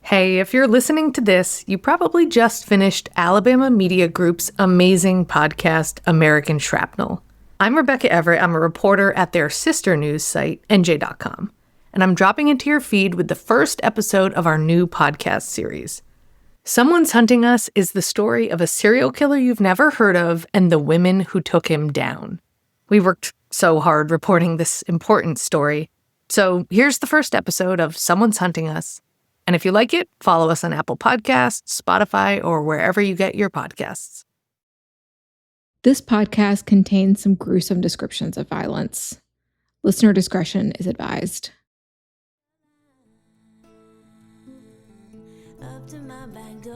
Hey, if you're listening to this, you probably just finished Alabama Media Group's amazing podcast, American Shrapnel. I'm Rebecca Everett. I'm a reporter at their sister news site, NJ.com. And I'm dropping into your feed with the first episode of our new podcast series. Someone's Hunting Us is the story of a serial killer you've never heard of and the women who took him down. We worked so hard reporting this important story. So here's the first episode of Someone's Hunting Us. And if you like it, follow us on Apple Podcasts, Spotify, or wherever you get your podcasts. This podcast contains some gruesome descriptions of violence. Listener discretion is advised. Up to my back door.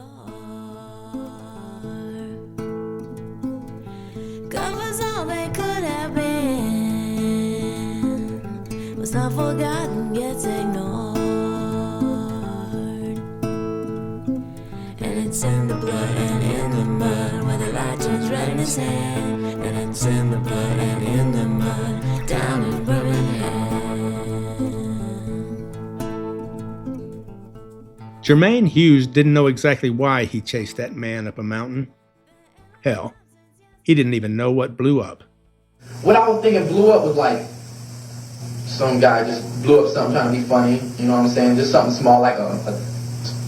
Covers all they could have been. Was not forgotten, gets ignored. And it's in the blood and in the mud, where the light turns red in his hand. And it's in the blood and in the mud, down in Birmingham. Jermaine Hughes didn't know exactly why he chased that man up a mountain. Hell, he didn't even know what blew up. What I was thinking blew up was like some guy just blew up something trying to be funny, you know what I'm saying? Just something small like a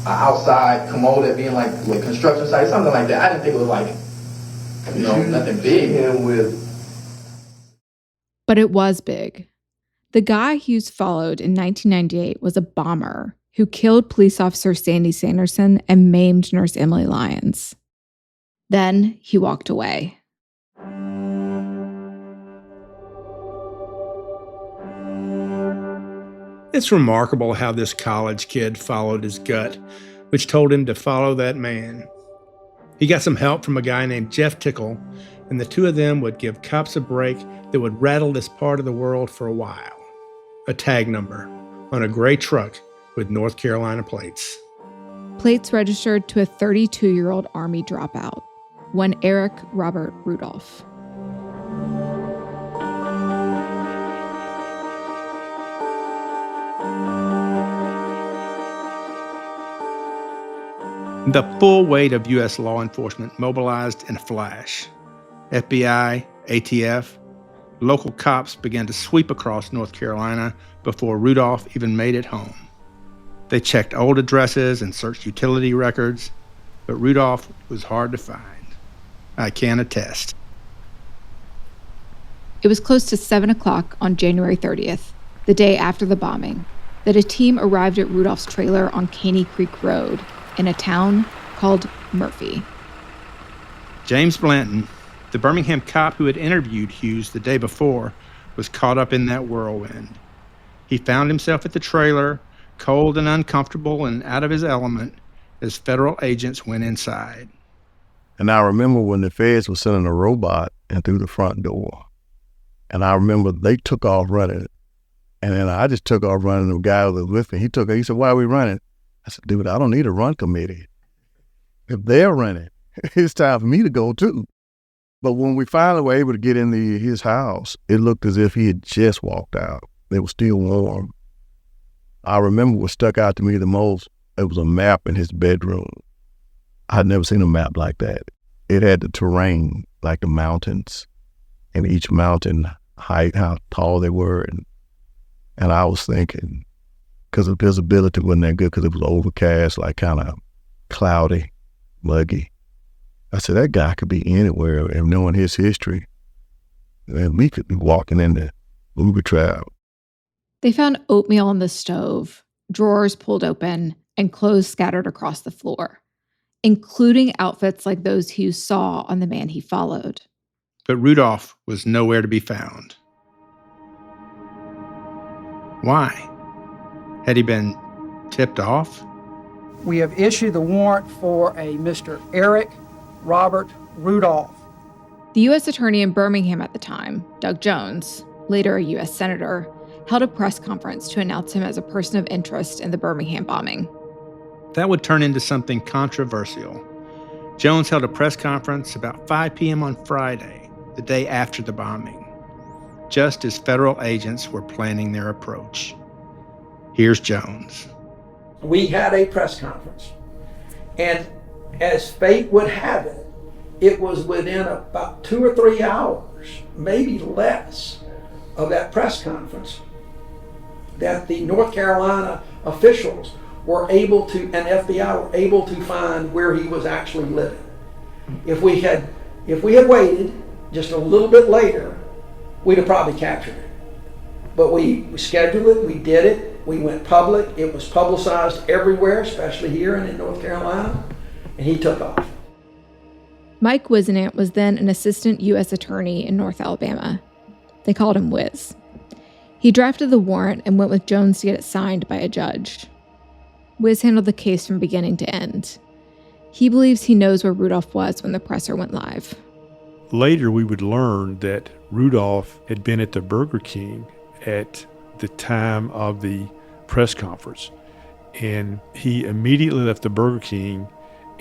outside commode that being like with construction site, something like that. I didn't think it was like, nothing big. But it was big. The guy Hughes followed in 1998 was a bomber who killed police officer Sandy Sanderson and maimed nurse Emily Lyons. Then he walked away. It's remarkable how this college kid followed his gut, which told him to follow that man. He got some help from a guy named Jeff Tickle, and the two of them would give cops a break that would rattle this part of the world for a while. A tag number on a gray truck with North Carolina plates. Plates registered to a 32-year-old Army dropout, one Eric Robert Rudolph. The full weight of U.S. law enforcement mobilized in a flash. FBI, ATF, local cops began to sweep across North Carolina before Rudolph even made it home. They checked old addresses and searched utility records, but Rudolph was hard to find. I can attest. It was close to 7 o'clock on January 30th, the day after the bombing, that a team arrived at Rudolph's trailer on Caney Creek Road in a town called Murphy. James Blanton, the Birmingham cop who had interviewed Hughes the day before, was caught up in that whirlwind. He found himself at the trailer, cold and uncomfortable and out of his element, as federal agents went inside. And I remember when the feds were sending a robot in through the front door. And I remember they took off running. And then I just took off running. The guy who was with me, he said, "Why are we running?" I said, "Dude, I don't need a run committee. If they're running, it's time for me to go too." But when we finally were able to get into his house, it looked as if he had just walked out. It was still warm. I remember what stuck out to me the most, it was a map in his bedroom. I'd never seen a map like that. It had the terrain, like the mountains, and each mountain height, how tall they were. And I was thinking, because the visibility wasn't that good because it was overcast, like kind of cloudy, muggy. I said, that guy could be anywhere, and knowing his history, and we could be walking in the Uber trap. They found oatmeal on the stove, drawers pulled open, and clothes scattered across the floor, including outfits like those Hughes saw on the man he followed. But Rudolph was nowhere to be found. Why? Had he been tipped off? We have issued the warrant for a Mr. Eric Robert Rudolph. The U.S. Attorney in Birmingham at the time, Doug Jones, later a U.S. Senator, held a press conference to announce him as a person of interest in the Birmingham bombing. That would turn into something controversial. Jones held a press conference about 5 p.m. on Friday, the day after the bombing, just as federal agents were planning their approach. Here's Jones. we had a press conference. And as fate would have it, it was within about 2 or 3 hours, maybe less, of that press conference that the North Carolina officials were able to, and FBI were able to find where he was actually living. If we had waited just a little bit later, we'd have probably captured it. But we scheduled it, we did it, we went public, it was publicized everywhere, especially here and in North Carolina, and he took off. Mike Wisenant was then an assistant U.S. attorney in North Alabama. They called him Wiz. He drafted the warrant and went with Jones to get it signed by a judge. Wiz handled the case from beginning to end. He believes he knows where Rudolph was when the presser went live. Later, we would learn that Rudolph had been at the Burger King at the time of the press conference. And he immediately left the Burger King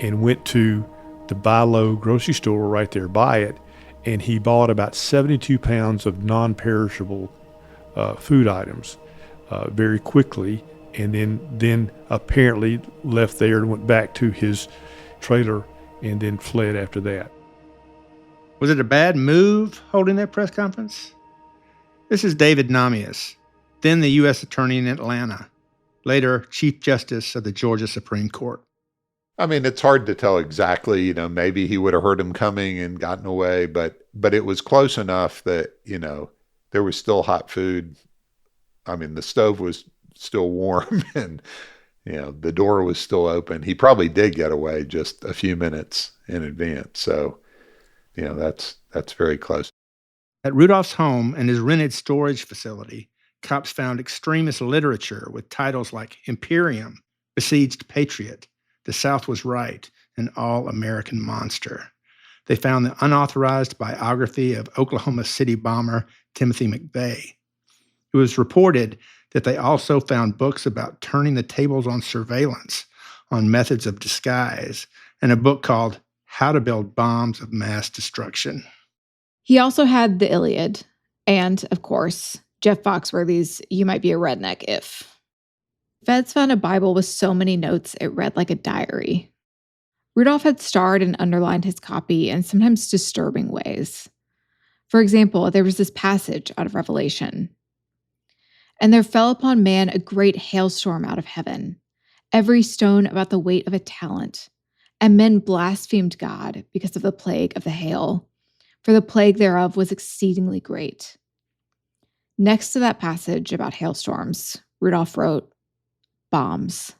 and went to the Buy Low grocery store right there by it. And he bought about 72 pounds of non-perishable food items very quickly. And then apparently left there and went back to his trailer and then fled after that. Was it a bad move holding that press conference? This is David Namias, then the U.S. Attorney in Atlanta, later Chief Justice of the Georgia Supreme Court. I mean, it's hard to tell exactly, maybe he would have heard him coming and gotten away, but it was close enough that, there was still hot food. I mean, the stove was still warm and, the door was still open. He probably did get away just a few minutes in advance. So, that's very close. At Rudolph's home and his rented storage facility, cops found extremist literature with titles like Imperium, Besieged Patriot, The South Was Right, and All-American Monster. They found the unauthorized biography of Oklahoma City bomber Timothy McVeigh. It was reported that they also found books about turning the tables on surveillance, on methods of disguise, and a book called How to Build Bombs of Mass Destruction. He also had the Iliad, and, of course, Jeff Foxworthy's You Might Be a Redneck If. Feds found a Bible with so many notes it read like a diary. Rudolph had starred and underlined his copy in sometimes disturbing ways. For example, there was this passage out of Revelation. And there fell upon man a great hailstorm out of heaven, every stone about the weight of a talent. And men blasphemed God because of the plague of the hail, for the plague thereof was exceedingly great. Next to that passage about hailstorms, Rudolph wrote, bombs.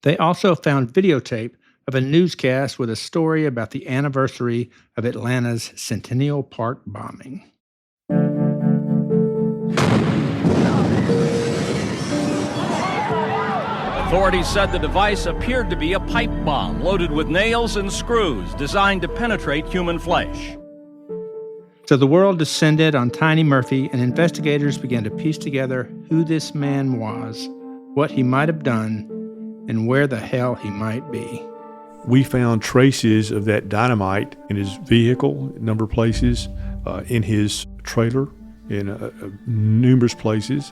They also found videotape of a newscast with a story about the anniversary of Atlanta's Centennial Park bombing. Authorities said the device appeared to be a pipe bomb loaded with nails and screws designed to penetrate human flesh. So the world descended on Tiny Murphy, and investigators began to piece together who this man was, what he might have done, and where the hell he might be. We found traces of that dynamite in his vehicle, a number of places, in his trailer, in numerous places,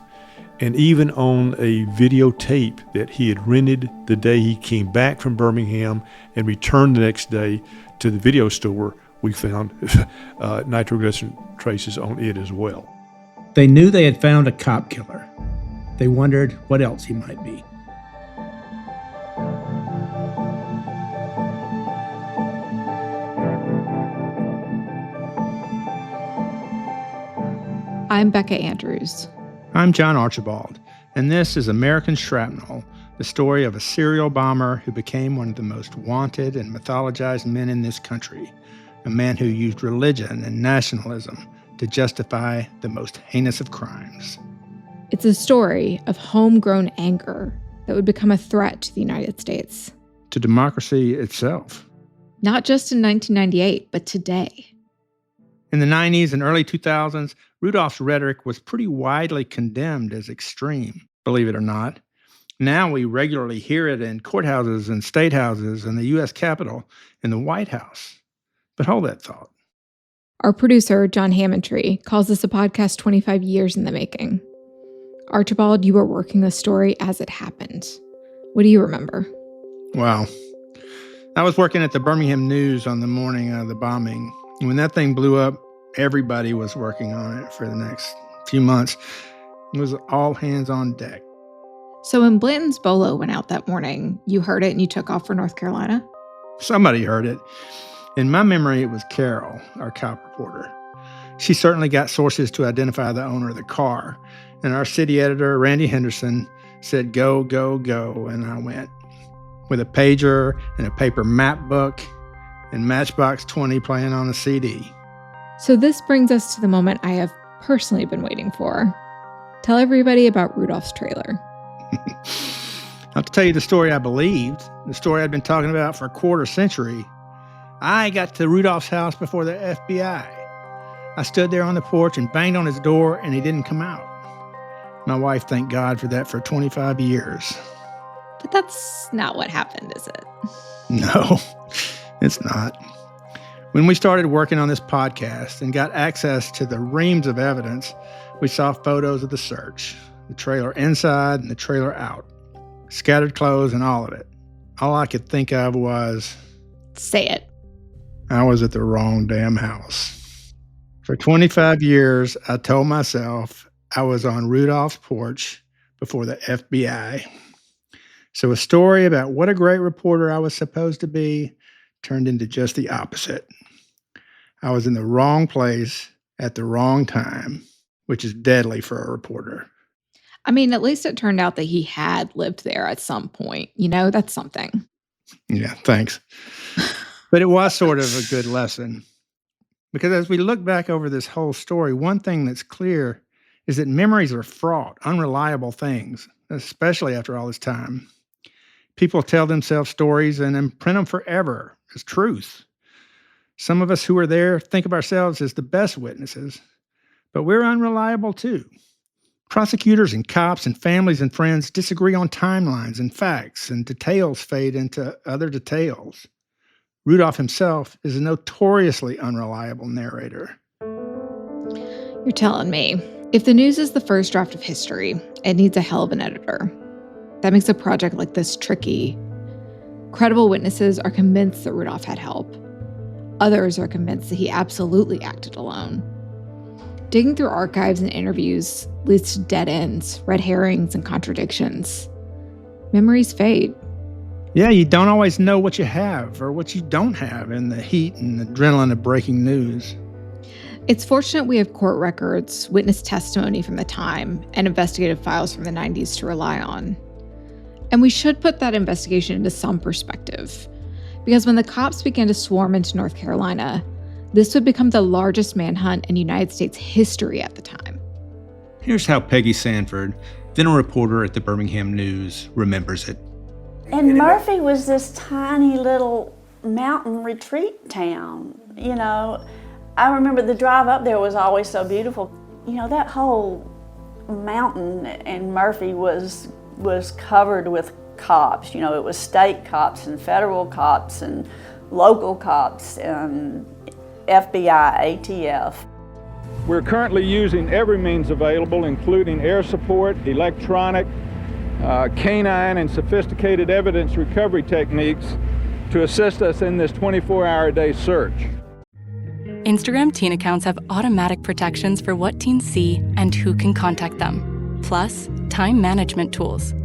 and even on a videotape that he had rented the day he came back from Birmingham and returned the next day to the video store. We found nitroglycerin traces on it as well. They knew they had found a cop killer. They wondered what else he might be. I'm Becca Andrews. I'm John Archibald, and this is American Shrapnel, the story of a serial bomber who became one of the most wanted and mythologized men in this country, a man who used religion and nationalism to justify the most heinous of crimes. It's a story of homegrown anger that would become a threat to the United States. To democracy itself. Not just in 1998, but today. In the 90s and early 2000s, Rudolph's rhetoric was pretty widely condemned as extreme, believe it or not. Now we regularly hear it in courthouses and state houses and the U.S. Capitol and the White House. But hold that thought. Our producer, John Hammontree, calls this a podcast 25 years in the making. Archibald, you were working the story as it happened. What do you remember? Wow. I was working at the Birmingham News on the morning of the bombing. And when that thing blew up, everybody was working on it for the next few months. It was all hands on deck. So when Blanton's bolo went out that morning, you heard it and you took off for North Carolina? Somebody heard it. In my memory, it was Carol, our cop reporter. She certainly got sources to identify the owner of the car. And our city editor, Randy Henderson, said, "Go, go, go." And I went with a pager and a paper map book and Matchbox 20 playing on a CD. So this brings us to the moment I have personally been waiting for. Tell everybody about Rudolph's trailer. I'll tell you the story I believed, the story I'd been talking about for a quarter century. I got to Rudolph's house before the FBI. I stood there on the porch and banged on his door, and he didn't come out. My wife thanked God for that for 25 years. But that's not what happened, is it? No, it's not. When we started working on this podcast and got access to the reams of evidence, we saw photos of the search, the trailer inside and the trailer out, scattered clothes and all of it. All I could think of was... Say it. I was at the wrong damn house. For 25 years, I told myself I was on Rudolph's porch before the FBI. So a story about what a great reporter I was supposed to be turned into just the opposite. I was in the wrong place at the wrong time, which is deadly for a reporter. I mean, at least it turned out that he had lived there at some point. You know, that's something. Yeah, thanks. But it was sort of a good lesson. Because as we look back over this whole story, one thing that's clear is that memories are fraught, unreliable things, especially after all this time. People tell themselves stories and imprint them forever as truth. Some of us who are there think of ourselves as the best witnesses, but we're unreliable too. Prosecutors and cops and families and friends disagree on timelines and facts, and details fade into other details. Rudolph himself is a notoriously unreliable narrator. You're telling me. If the news is the first draft of history, it needs a hell of an editor. That makes a project like this tricky. Credible witnesses are convinced that Rudolph had help. Others are convinced that he absolutely acted alone. Digging through archives and interviews leads to dead ends, red herrings, and contradictions. Memories fade. Yeah, you don't always know what you have or what you don't have in the heat and adrenaline of breaking news. It's fortunate we have court records, witness testimony from the time, and investigative files from the 90s to rely on. And we should put that investigation into some perspective. Because when the cops began to swarm into North Carolina, this would become the largest manhunt in United States history at the time. Here's how Peggy Sanford, then a reporter at the Birmingham News, remembers it. And Murphy was this tiny little mountain retreat town. You know, I remember the drive up there was always so beautiful. You know, that whole mountain in Murphy was covered with cops. You know, it was state cops and federal cops and local cops and FBI, ATF. We're currently using every means available, including air support, electronic, canine, and sophisticated evidence recovery techniques to assist us in this 24-hour-a-day search. Instagram teen accounts have automatic protections for what teens see and who can contact them, plus time management tools.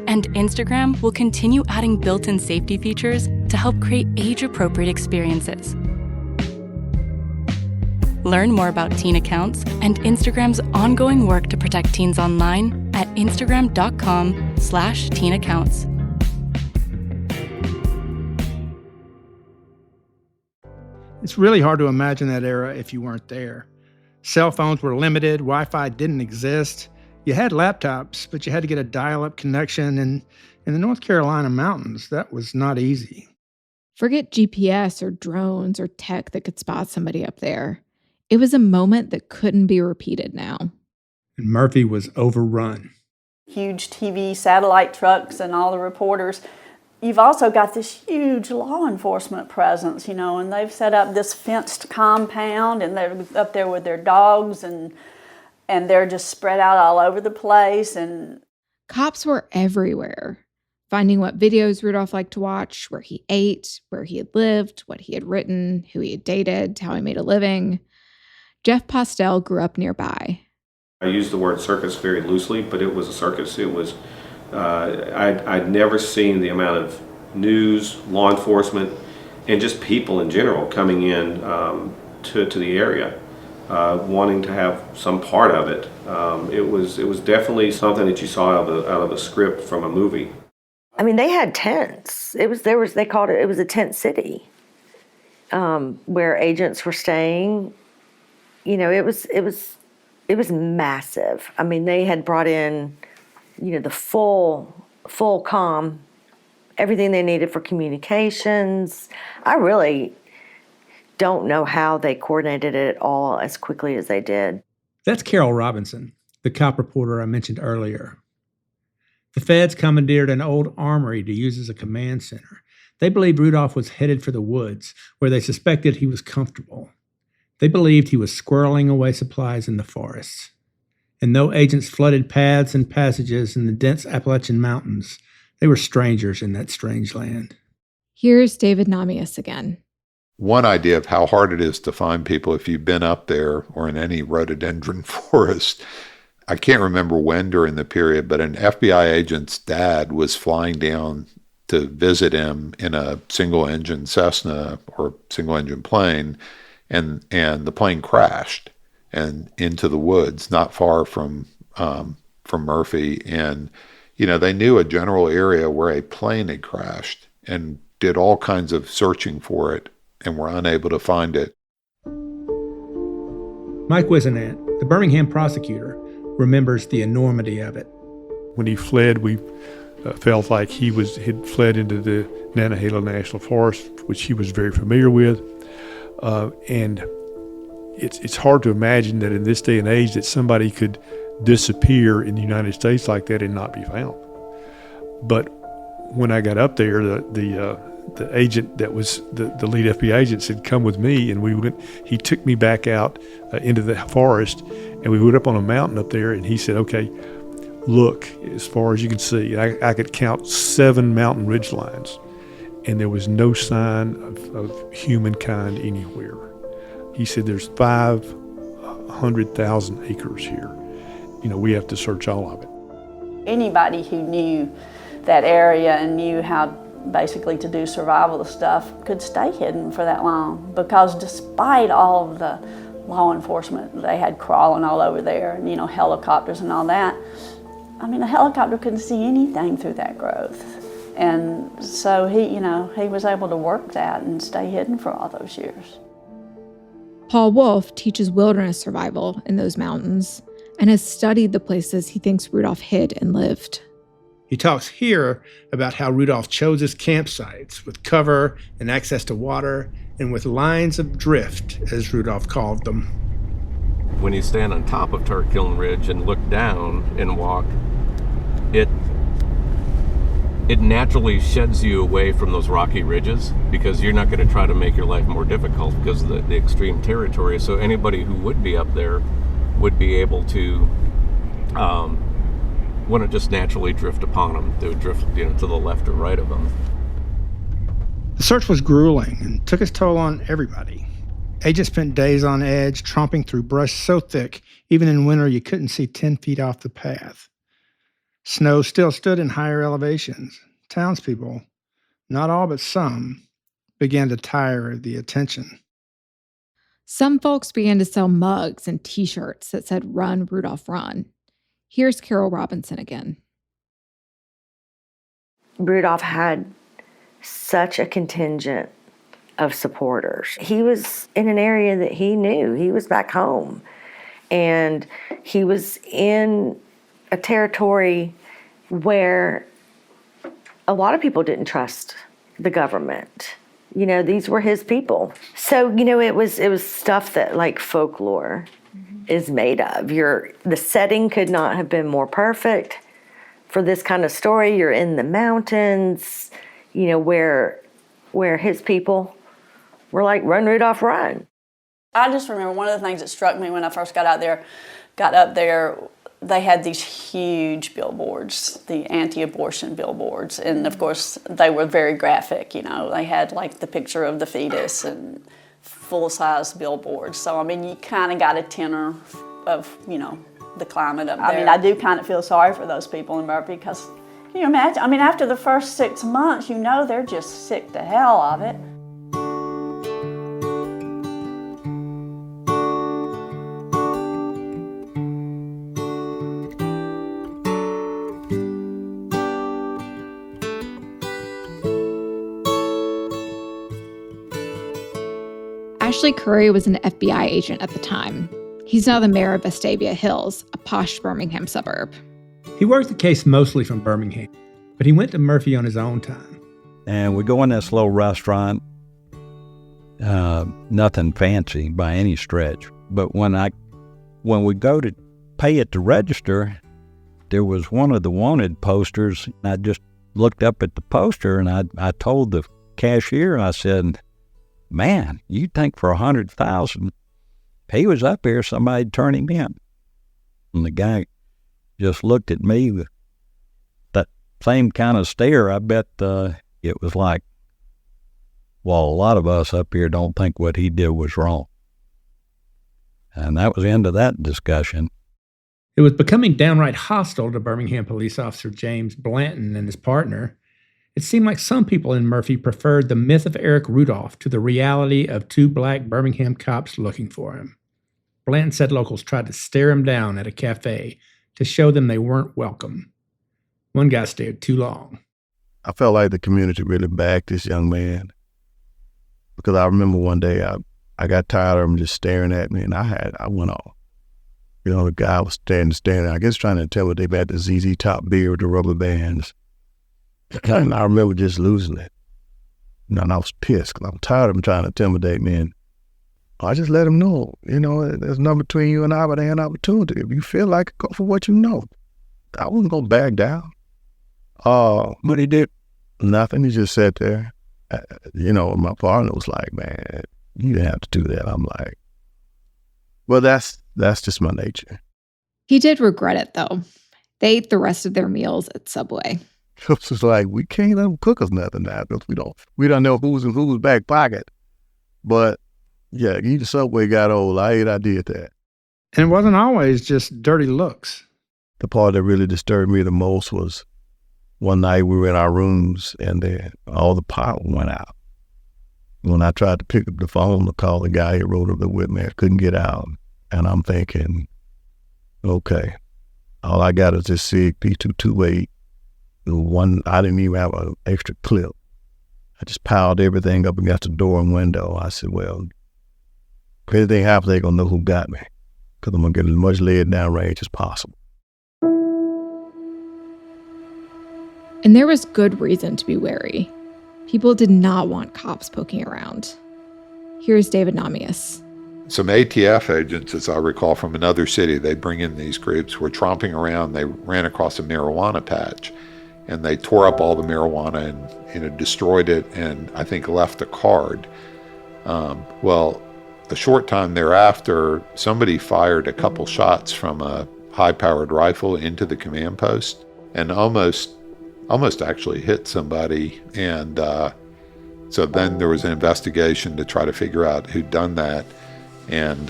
And Instagram will continue adding built-in safety features to help create age-appropriate experiences. Learn more about teen accounts and Instagram's ongoing work to protect teens online at instagram.com/teenaccounts. It's really hard to imagine that era if you weren't there. Cell phones were limited, Wi-Fi didn't exist. You had laptops, but you had to get a dial-up connection, and in the North Carolina mountains, that was not easy. Forget GPS or drones or tech that could spot somebody up there. It was a moment that couldn't be repeated now. And Murphy was overrun. Huge TV satellite trucks and all the reporters. You've also got this huge law enforcement presence, you know, and they've set up this fenced compound, and they're up there with their dogs, and they're just spread out all over the place. And Cops were everywhere, finding what videos Rudolph liked to watch, where he ate, where he had lived, what he had written, who he had dated, how he made a living. Jeff Postel grew up nearby. I use the word circus very loosely, but it was a circus. It was, I'd never seen the amount of news, law enforcement, and just people in general coming in to the area, wanting to have some part of it. It was definitely something that you saw out of a script from a movie. I mean, they had tents. They called it was a tent city, where agents were staying. You know, it was massive. I mean, they had brought in, the full comm, everything they needed for communications. I really don't know how they coordinated it all as quickly as they did. That's Carol Robinson, the cop reporter I mentioned earlier. The feds commandeered an old armory to use as a command center. They believed Rudolph was headed for the woods, where they suspected he was comfortable. They believed he was squirreling away supplies in the forests. And though agents flooded paths and passages in the dense Appalachian Mountains, they were strangers in that strange land. Here's David Namias again. One idea of how hard it is to find people if you've been up there or in any rhododendron forest. I can't remember when during the period, but an FBI agent's dad was flying down to visit him in a single-engine Cessna or single-engine plane, and the plane crashed and into the woods not far from Murphy. And, they knew a general area where a plane had crashed and did all kinds of searching for it and were unable to find it. Mike Wisenant, the Birmingham prosecutor, remembers the enormity of it. When he fled, we felt like had fled into the Nantahala National Forest, which he was very familiar with. And it's hard to imagine that in this day and age that somebody could disappear in the United States like that and not be found. But when I got up there, the agent that was the lead FBI agent said, "Come with me," and he took me back out into the forest, and we went up on a mountain up there, and he said, "Okay, look as far as you can see." I could count 7 mountain ridge lines, and there was no sign of humankind anywhere. He said, "There's 500,000 acres here. We have to search all of it." Anybody who knew that area and knew how basically to do survival stuff could stay hidden for that long, because despite all of the law enforcement they had crawling all over there and, helicopters and all that, I mean, a helicopter couldn't see anything through that growth. And so he was able to work that and stay hidden for all those years. Paul Wolf teaches wilderness survival in those mountains and has studied the places he thinks Rudolph hid and lived. He talks here about how Rudolph chose his campsites with cover and access to water and with lines of drift, as Rudolph called them. When you stand on top of Turkiln Ridge and look down and walk, it naturally sheds you away from those rocky ridges, because you're not going to try to make your life more difficult because of the extreme territory. So anybody who would be up there would be able to wouldn't just naturally drift upon them. They would drift to the left or right of them. The search was grueling and took its toll on everybody. Agents spent days on edge, tromping through brush so thick, even in winter you couldn't see 10 feet off the path. Snow still stood in higher elevations. Townspeople, not all but some, began to tire of the attention. Some folks began to sell mugs and T-shirts that said "Run, Rudolph, Run." Here's Carol Robinson again. Rudolph had such a contingent of supporters. He was in an area that he knew. He was back home. And he was in a territory where a lot of people didn't trust the government. These were his people. So, it was stuff that like folklore is made of. The setting could not have been more perfect for this kind of story. You're in the mountains, where his people were like, "Run, Rudolph, run." I just remember one of the things that struck me when I first got up there, they had these huge billboards, the anti-abortion billboards, and of course they were very graphic. They had like the picture of the fetus and full-size billboards. So I mean, you kind of got a tenor of the climate up there. I mean, I do kind of feel sorry for those people in Murphy because can you imagine? I mean, after the first 6 months, they're just sick to hell of it. Ashley Curry was an FBI agent at the time. He's now the mayor of Vestavia Hills, a posh Birmingham suburb. He worked the case mostly from Birmingham, but he went to Murphy on his own time. And we go in this little restaurant, nothing fancy by any stretch. But when we go to pay at the register, there was one of the wanted posters. And I just looked up at the poster and I told the cashier, I said, "Man, you'd think for $100,000, he was up here, somebody'd turn him in." And the guy just looked at me with that same kind of stare. I bet it was like, well, a lot of us up here don't think what he did was wrong. And that was the end of that discussion. It was becoming downright hostile to Birmingham police officer James Blanton and his partner. It seemed like some people in Murphy preferred the myth of Eric Rudolph to the reality of two black Birmingham cops looking for him. Blanton said locals tried to stare him down at a cafe to show them they weren't welcome. One guy stared too long. I felt like the community really backed this young man, because I remember one day I got tired of him just staring at me, and I went off. The guy was standing, I guess trying to intimidate me at the ZZ Top beer with the rubber bands. And I remember just losing it. And I was pissed because I'm tired of him trying to intimidate me. And I just let him know, there's nothing between you and I but an opportunity. If you feel like it, go for what you know. I wasn't going to back down. But he did nothing. He just sat there. My partner was like, "Man, you didn't have to do that." I'm like, well, that's just my nature. He did regret it, though. They ate the rest of their meals at Subway. It was like, we can't let them cook us nothing now because we don't know who's in whose back pocket. But yeah, the Subway got old. I did that. And it wasn't always just dirty looks. The part that really disturbed me the most was one night we were in our rooms and all the power went out. When I tried to pick up the phone to call the guy who rode up there with me, I couldn't get out. And I'm thinking, okay, all I got is this SIG P228. One, I didn't even have an extra clip. I just piled everything up against the door and window. I said, well, if anything happens, they're going to know who got me, because I'm going to get as much lead down range as possible. And there was good reason to be wary. People did not want cops poking around. Here's David Namias. Some ATF agents, as I recall, from another city, they bring in these groups, were tromping around. They ran across a marijuana patch, and they tore up all the marijuana and destroyed it, and I think left a card. Well, a short time thereafter, somebody fired a couple shots from a high-powered rifle into the command post and almost actually hit somebody. And so then there was an investigation to try to figure out who'd done that. And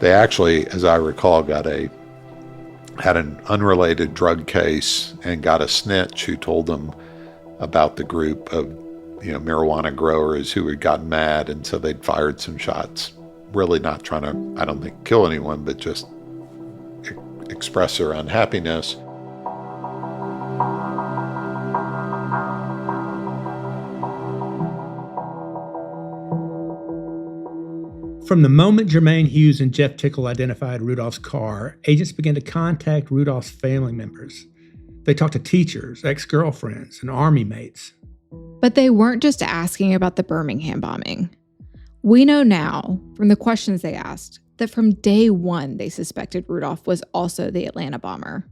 they actually, as I recall, had an unrelated drug case and got a snitch who told them about the group of marijuana growers who had gotten mad, and so they'd fired some shots, really not trying to, I don't think, kill anyone, but just express their unhappiness. From the moment Jermaine Hughes and Jeff Tickle identified Rudolph's car, agents began to contact Rudolph's family members. They talked to teachers, ex-girlfriends, and army mates. But they weren't just asking about the Birmingham bombing. We know now, from the questions they asked, that from day one they suspected Rudolph was also the Atlanta bomber.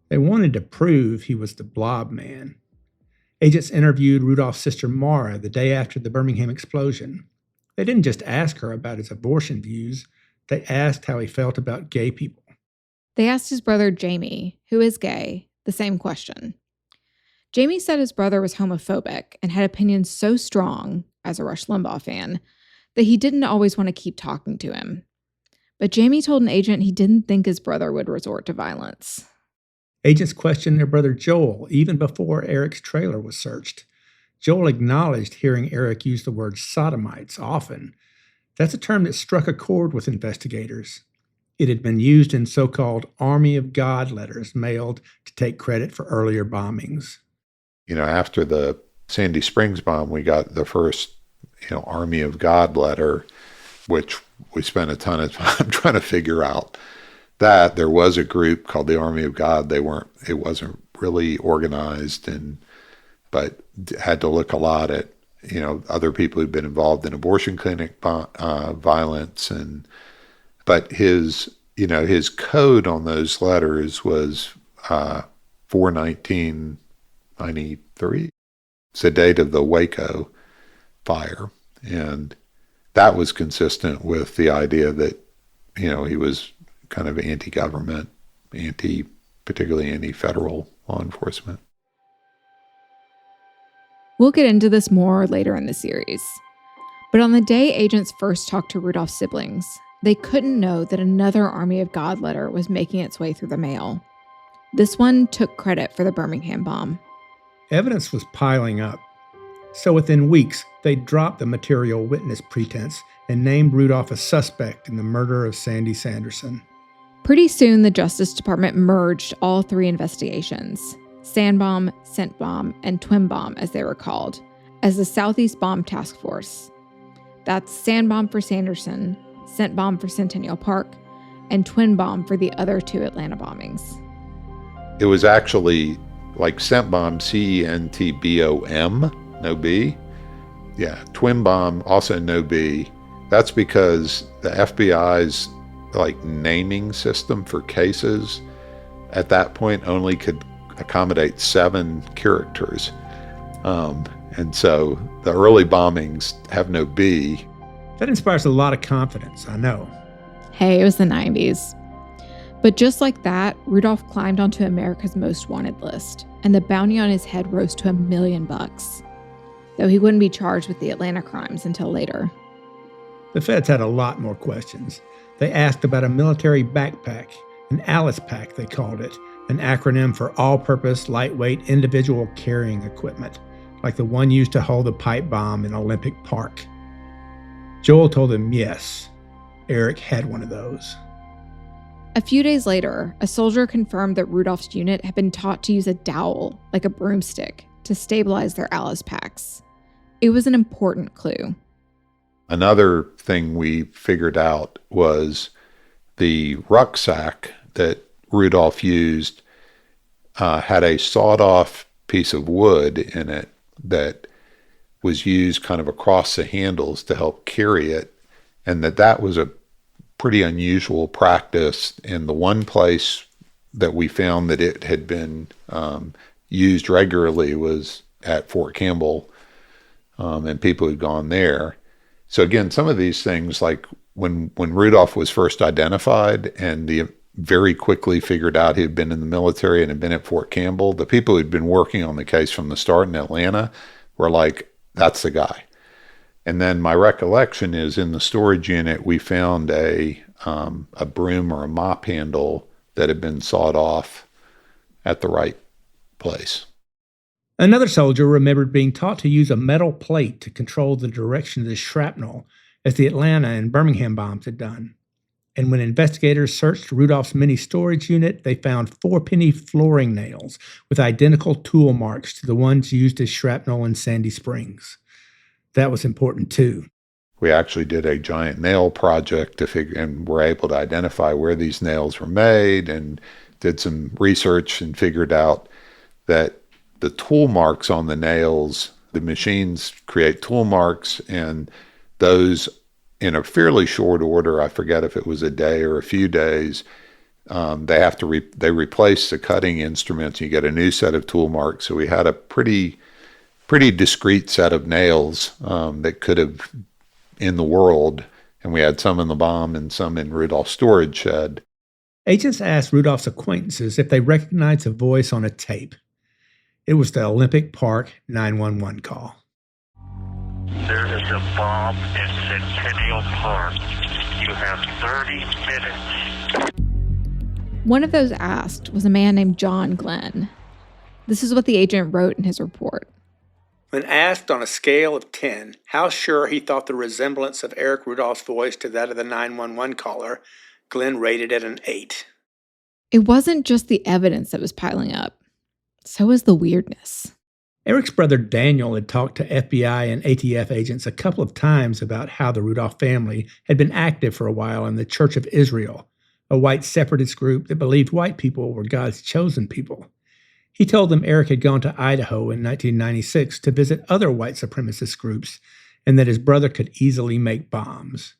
They wanted to prove he was the blob man. Agents interviewed Rudolph's sister Mara the day after the Birmingham explosion. They didn't just ask her about his abortion views, they asked how he felt about gay people. They asked his brother Jamie, who is gay, the same question. Jamie said his brother was homophobic and had opinions so strong, as a Rush Limbaugh fan, that he didn't always want to keep talking to him. But Jamie told an agent he didn't think his brother would resort to violence. Agents questioned their brother Joel even before Eric's trailer was searched. Joel acknowledged hearing Eric use the word sodomites often. That's a term that struck a chord with investigators. It had been used in so-called Army of God letters mailed to take credit for earlier bombings. After the Sandy Springs bomb, we got the first, Army of God letter, which we spent a ton of time trying to figure out that there was a group called the Army of God. It wasn't really organized, but had to look a lot at, other people who'd been involved in abortion clinic violence. But his code on those letters was 4/19/93. It's the date of the Waco fire. And that was consistent with the idea that, he was kind of anti-government, particularly anti-federal law enforcement. We'll get into this more later in the series. But on the day agents first talked to Rudolph's siblings, they couldn't know that another Army of God letter was making its way through the mail. This one took credit for the Birmingham bomb. Evidence was piling up. So within weeks, they dropped the material witness pretense and named Rudolph a suspect in the murder of Sandy Sanderson. Pretty soon, the Justice Department merged all three investigations, Sand Bomb, Scent Bomb, and Twin Bomb, as they were called, as the Southeast Bomb Task Force. That's Sand Bomb for Sanderson, Scent Bomb for Centennial Park, and Twin Bomb for the other two Atlanta bombings. It was actually like Scent Bomb, CENTBOM, no B. Yeah, Twin Bomb, also no B. That's because the FBI's naming system for cases at that point only could accommodate 7 characters. And so the early bombings have no B. That inspires a lot of confidence, I know. Hey, it was the 90s. But just like that, Rudolph climbed onto America's Most Wanted list, and the bounty on his head rose to $1 million, though he wouldn't be charged with the Atlanta crimes until later. The feds had a lot more questions. They asked about a military backpack, an Alice pack they called it, an acronym for all-purpose, lightweight, individual carrying equipment, like the one used to hold the pipe bomb in Olympic Park. Joel told them yes, Eric had one of those. A few days later, a soldier confirmed that Rudolph's unit had been taught to use a dowel, like a broomstick, to stabilize their Alice packs. It was an important clue. Another thing we figured out was the rucksack that Rudolph used had a sawed-off piece of wood in it that was used kind of across the handles to help carry it, and that was a pretty unusual practice. In the one place that we found that it had been used regularly was at Fort Campbell, and people had gone there. So again, some of these things, like when Rudolph was first identified and very quickly figured out he had been in the military and had been at Fort Campbell, the people who'd been working on the case from the start in Atlanta were like, that's the guy. And then my recollection is in the storage unit, we found a broom or a mop handle that had been sawed off at the right place. Another soldier remembered being taught to use a metal plate to control the direction of the shrapnel, as the Atlanta and Birmingham bombs had done. And when investigators searched Rudolph's mini storage unit, they found 4-penny flooring nails with identical tool marks to the ones used as shrapnel in Sandy Springs. That was important too. We actually did a giant nail project to figure, and were able to identify where these nails were made, and did some research and figured out that the tool marks on the nails, the machines create tool marks, and those in a fairly short order, I forget if it was a day or a few days, they replace the cutting instruments. You get a new set of tool marks. So we had a pretty discrete set of nails that could have in the world, and we had some in the bomb and some in Rudolph's storage shed. Agents asked Rudolph's acquaintances if they recognized a voice on a tape. It was the Olympic Park 911 call. There is a bomb in Centennial Park. You have 30 minutes. One of those asked was a man named John Glenn. This is what the agent wrote in his report. When asked on a scale of 10 how sure he thought the resemblance of Eric Rudolph's voice to that of the 911 caller, Glenn rated it an 8. It wasn't just the evidence that was piling up. So was the weirdness. Eric's brother Daniel had talked to FBI and ATF agents a couple of times about how the Rudolph family had been active for a while in the Church of Israel, a white separatist group that believed white people were God's chosen people. He told them Eric had gone to Idaho in 1996 to visit other white supremacist groups and that his brother could easily make bombs.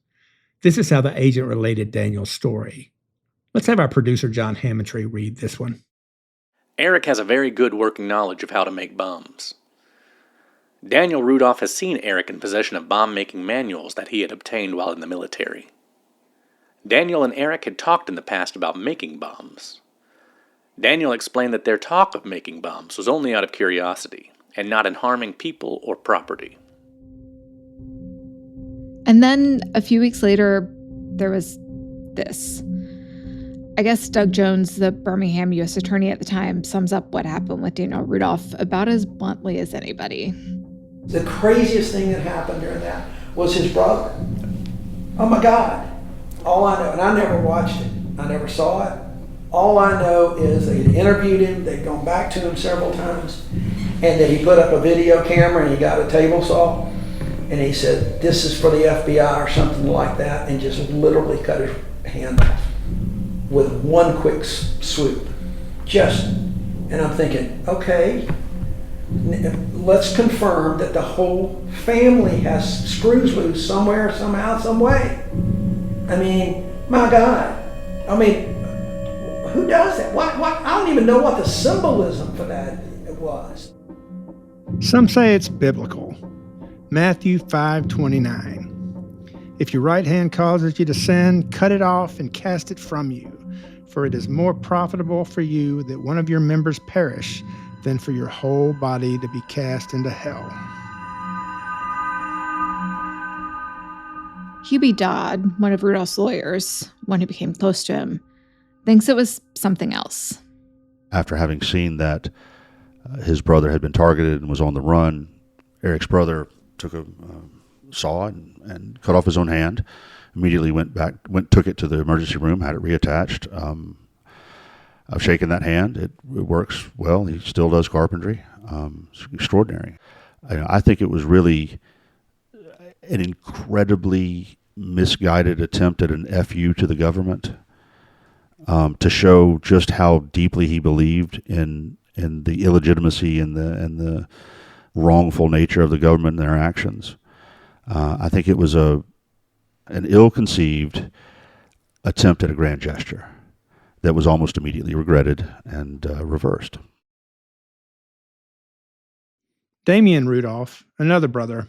This is how the agent related Daniel's story. Let's have our producer John Hammontree read this one. Eric has a very good working knowledge of how to make bombs. Daniel Rudolph has seen Eric in possession of bomb-making manuals that he had obtained while in the military. Daniel and Eric had talked in the past about making bombs. Daniel explained that their talk of making bombs was only out of curiosity and not in harming people or property. And then, a few weeks later, there was this. I guess Doug Jones, the Birmingham U.S. attorney at the time, sums up what happened with Daniel Rudolph about as bluntly as anybody. The craziest thing that happened during that was his brother. Oh my God. All I know, and I never watched it, I never saw it. All I know is they'd interviewed him, they'd gone back to him several times, and that he put up a video camera and he got a table saw, and he said, this is for the FBI or something like that, and just literally cut his hand off with one quick swoop. And I'm thinking, okay, let's confirm that the whole family has screws loose somewhere, somehow, some way. I mean, my God. I mean, who does that? What? I don't even know what the symbolism for that was. Some say it's biblical. Matthew 5:29. If your right hand causes you to sin, cut it off and cast it from you. For it is more profitable for you that one of your members perish than for your whole body to be cast into hell. Hubie Dodd, one of Rudolph's lawyers, one who became close to him, thinks it was something else. After having seen that his brother had been targeted and was on the run, Eric's brother took a saw and cut off his own hand. Immediately took it to the emergency room, had it reattached. I've shaken that hand. It works well. He still does carpentry. It's extraordinary. I think it was really an incredibly misguided attempt at an FU to the government, to show just how deeply he believed in the illegitimacy and the wrongful nature of the government and their actions. I think it was an ill-conceived attempt at a grand gesture that was almost immediately regretted and reversed. Damian Rudolph, another brother,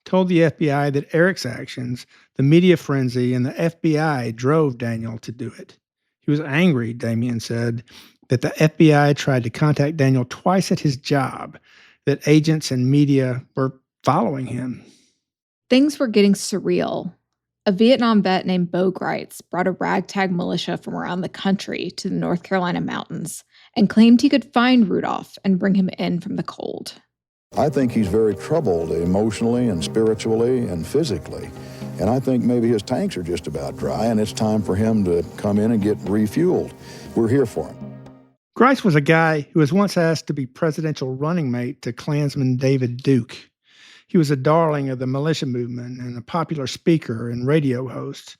told the FBI that Eric's actions, the media frenzy, and the FBI drove Daniel to do it. He was angry, Damian said, that the FBI tried to contact Daniel twice at his job, that agents and media were following him. Things were getting surreal. A Vietnam vet named Bo Greitz brought a ragtag militia from around the country to the North Carolina mountains and claimed he could find Rudolph and bring him in from the cold. I think he's very troubled emotionally and spiritually and physically. And I think maybe his tanks are just about dry and it's time for him to come in and get refueled. We're here for him. Greitz was a guy who was once asked to be presidential running mate to Klansman David Duke. He was a darling of the militia movement and a popular speaker and radio host.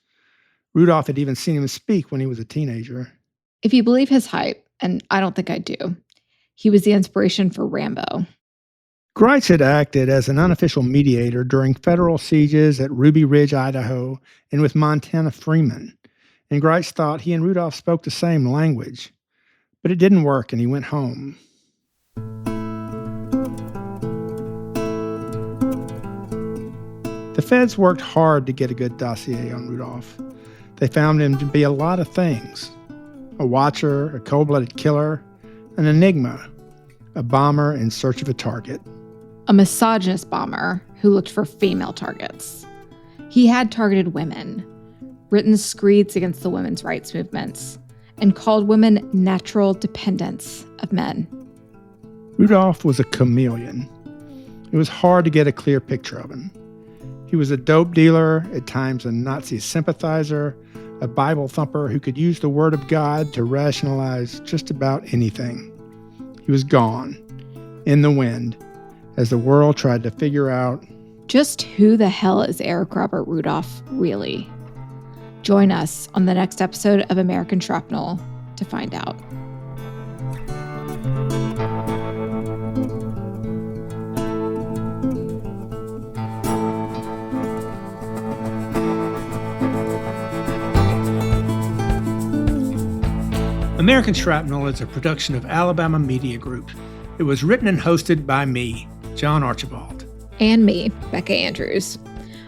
Rudolph had even seen him speak when he was a teenager. If you believe his hype, and I don't think I do, he was the inspiration for Rambo. Greitz had acted as an unofficial mediator during federal sieges at Ruby Ridge, Idaho, and with Montana Freeman. And Greitz thought he and Rudolph spoke the same language. But it didn't work, and he went home. The feds worked hard to get a good dossier on Rudolph. They found him to be a lot of things. a watcher, a cold-blooded killer, an enigma, a bomber in search of a target. A misogynist bomber who looked for female targets. He had targeted women, written screeds against the women's rights movements, and called women natural dependents of men. Rudolph was a chameleon. It was hard to get a clear picture of him. He was a dope dealer, at times a Nazi sympathizer, a Bible thumper who could use the Word of God to rationalize just about anything. He was gone, in the wind, as the world tried to figure out just who the hell is Eric Robert Rudolph really? Join us on the next episode of American Shrapnel to find out. American Shrapnel is a production of Alabama Media Group. It was written and hosted by me, John Archibald. And me, Becca Andrews.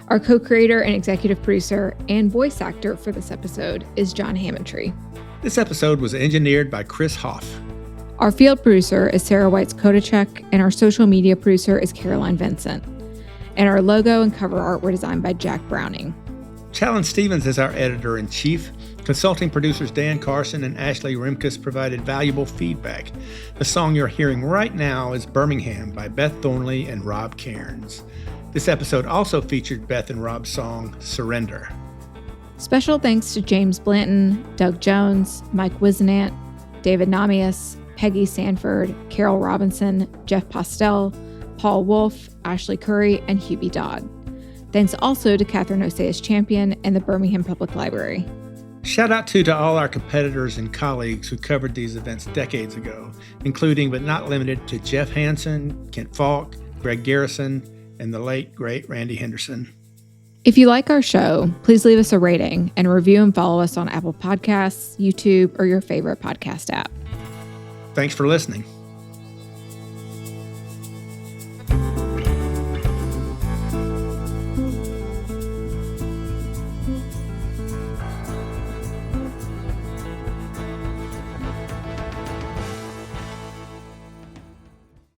Our co-creator and executive producer and voice actor for this episode is John Hammontree. This episode was engineered by Chris Hoff. Our field producer is Sarah Whites-Koditscheck, and our social media producer is Caroline Vincent. And our logo and cover art were designed by Jack Browning. Challen Stevens is our editor-in-chief. Consulting producers Dan Carson and Ashley Rimkus provided valuable feedback. The song you're hearing right now is Birmingham by Beth Thornley and Rob Cairns. This episode also featured Beth and Rob's song, Surrender. Special thanks to James Blanton, Doug Jones, Mike Wisnant, David Namias, Peggy Sanford, Carol Robinson, Jeff Postel, Paul Wolf, Ashley Curry, and Hubie Dodd. Thanks also to Catherine Oseas Champion and the Birmingham Public Library. Shout out to all our competitors and colleagues who covered these events decades ago, including but not limited to Jeff Hansen, Kent Falk, Greg Garrison, and the late, great Randy Henderson. If you like our show, please leave us a rating and review and follow us on Apple Podcasts, YouTube, or your favorite podcast app. Thanks for listening.